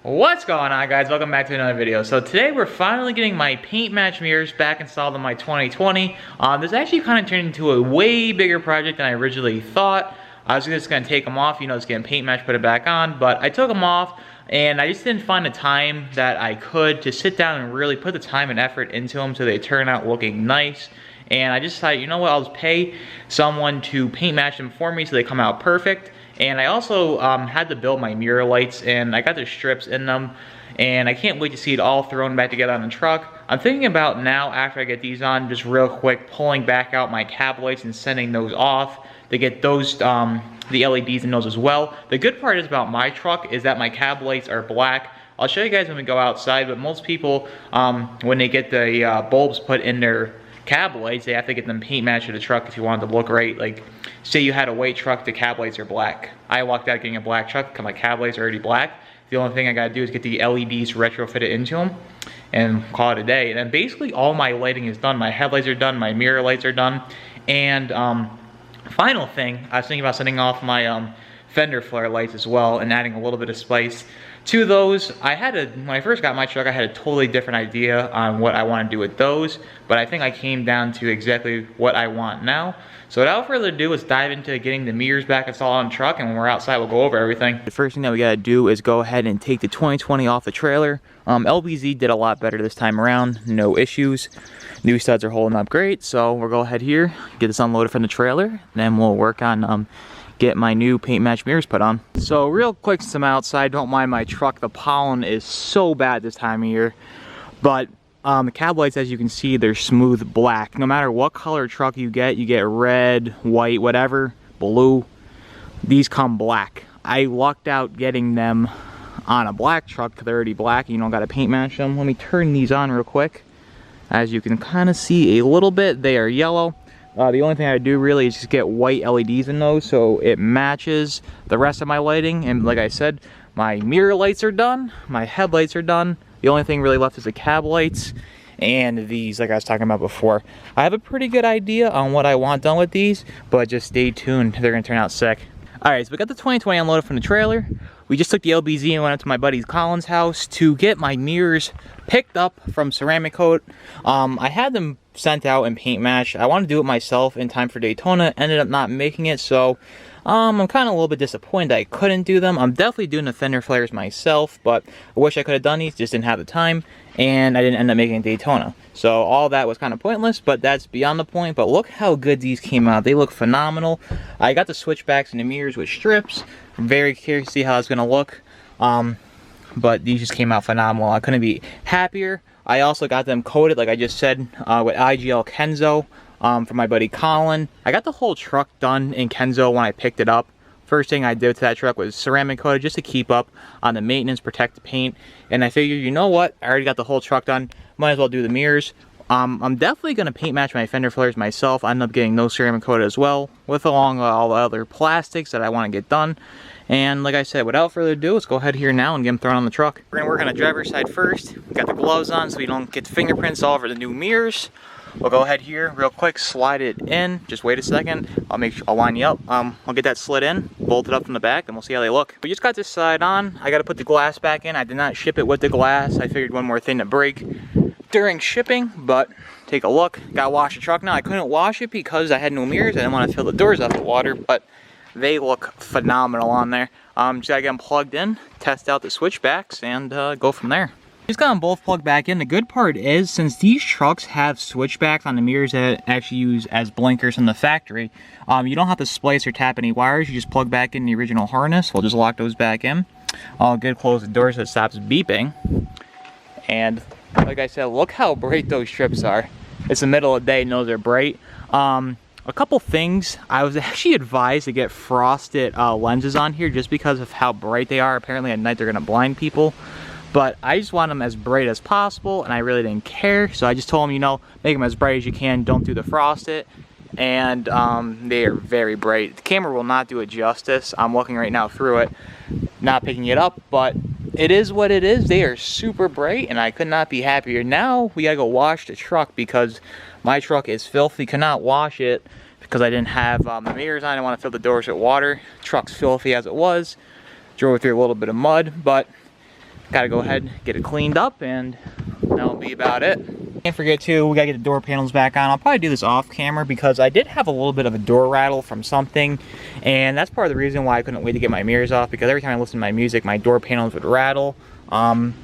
What's going on, guys? Welcome back to another video. So today we're finally getting my paint match mirrors back installed in my 2020. This actually kind of turned into a way bigger project than I originally thought. I was just gonna take them off, just get paint match, put it back on, but I took them off and I just didn't find the time that I could to sit down and really put the time and effort into them so they turn out looking nice. And I just decided, you know what, I'll just pay someone to paint match them for me so they come out perfect. And I also had to build my mirror lights, and I got the strips in them, and I can't wait to see it all thrown back together on the truck. I'm thinking about now, after I get these on, just real quick, pulling back out my cab lights and sending those off to get those, the LEDs in those as well. The good part is about my truck is that my cab lights are black. I'll show you guys when we go outside, but most people, when they get the bulbs put in their cab lights, they have to get them paint matched to the truck if you want it to look right. Like, say you had a white truck, the cab lights are black. I walked out getting a black truck because my cab lights are already black. The only thing I gotta do is get the LEDs retrofitted into them and call it a day. And then basically all my lighting is done. My headlights are done, my mirror lights are done. And final thing, I was thinking about sending off my fender flare lights as well and adding a little bit of spice to those. When I first got my truck, I had a totally different idea on what I want to do with those, but I think I came down to exactly what I want now. So without further ado, let's dive into getting the mirrors back installed on the truck, and when we're outside, we'll go over everything. The first thing that we gotta do is go ahead and take the 2020 off the trailer. LBZ did a lot better this time around, no issues. New studs are holding up great, so we'll go ahead here, get this unloaded from the trailer, and then we'll work on get my new paint match mirrors put on. So real quick, since I'm outside, don't mind my truck. The pollen is so bad this time of year. But the cab lights, as you can see, they're smooth black. No matter what color truck you get red, white, whatever, blue, these come black. I lucked out getting them on a black truck because they're already black. You don't gotta paint match them. Let me turn these on real quick. As you can kind of see a little bit, they are yellow. The only thing I do really is just get white LEDs in those so it matches the rest of my lighting. And like I said, my mirror lights are done, my headlights are done. The only thing really left is the cab lights and these, like I was talking about before. I have a pretty good idea on what I want done with these, but just stay tuned, they're gonna turn out sick. Alright, so we got the 2020 unloaded from the trailer. We just took the LBZ and went up to my buddy Colin's house to get my mirrors picked up from Ceramic Coat. I had them sent out and paint matched. I wanted to do it myself in time for Daytona, ended up not making it, so I'm kind of a little bit disappointed I couldn't do them. I'm definitely doing the fender flares myself, but I wish I could have done these, just didn't have the time, and I didn't end up making Daytona. So all that was kind of pointless, but that's beyond the point. But look how good these came out. They look phenomenal. I got the switchbacks and the mirrors with strips. I'm very curious to see how it's going to look. But these just came out phenomenal. I couldn't be happier. I also got them coated, like I just said, with IGL Kenzo from my buddy Colin. I got the whole truck done in Kenzo when I picked it up. First thing I did to that truck was ceramic coated just to keep up on the maintenance, protect the paint. And I figured, you know what? I already got the whole truck done. Might as well do the mirrors. I'm definitely going to paint match my fender flares myself. I ended up getting those ceramic coated as well, with along all the other plastics that I want to get done. And like I said, without further ado, let's go ahead here now and get them thrown on the truck. We're going to work on the driver's side first. We got the gloves on so we don't get fingerprints all over the new mirrors. We'll go ahead here real quick, slide it in. Just wait a second. I'll line you up. I'll get that slid in, bolt it up from the back, and we'll see how they look. We just got this side on. I got to put the glass back in. I did not ship it with the glass. I figured one more thing to break during shipping, but take a look. Got to wash the truck now. I couldn't wash it because I had no mirrors. I didn't want to fill the doors up with water, but they look phenomenal on there. Just gotta get them plugged in, test out the switchbacks, and go from there. Just got them both plugged back in. The good part is, since these trucks have switchbacks on the mirrors that actually use as blinkers in the factory, you don't have to splice or tap any wires. You just plug back in the original harness. We'll just lock those back in. All good, close the door so it stops beeping. And like I said, look how bright those strips are. It's the middle of the day and those are bright. A couple things, I was actually advised to get frosted lenses on here just because of how bright they are. Apparently at night they're gonna blind people. But I just want them as bright as possible, and I really didn't care. So I just told them, make them as bright as you can, don't do the frosted. And they are very bright. The camera will not do it justice. I'm looking right now through it, not picking it up, but it is what it is. They are super bright, and I could not be happier. Now we gotta go wash the truck because my truck is filthy. Could not wash it because I didn't have the mirrors on. I want to fill the doors with water. Truck's filthy as it was. Drove through a little bit of mud, but Gotta go ahead and get it cleaned up, and that'll be about it. Can't forget too, we gotta get the door panels back on. I'll probably do this off camera because I did have a little bit of a door rattle from something, and that's part of the reason why I couldn't wait to get my mirrors off, because every time I listen to my music, my door panels would rattle.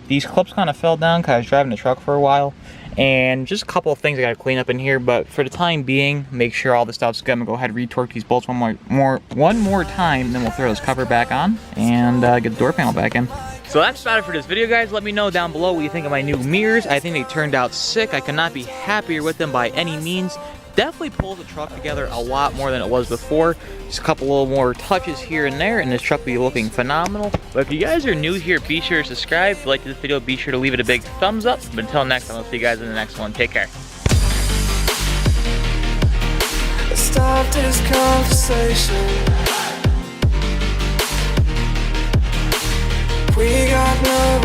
These clips kind of fell down because I was driving the truck for a while, and just a couple of things I gotta clean up in here, but for the time being, make sure all the stuff's good. I'm gonna go ahead and retorque these bolts one more time, and then we'll throw this cover back on and get the door panel back in. So that's about it for this video, guys. Let me know down below what you think of my new mirrors. I think they turned out sick. I could not be happier with them by any means. Definitely pulls the truck together a lot more than it was before. Just a couple little more touches here and there, and this truck will be looking phenomenal. But if you guys are new here, be sure to subscribe. If you liked this video, be sure to leave it a big thumbs up. But until next time, I'll see you guys in the next one. Take care. Stop this conversation. We got no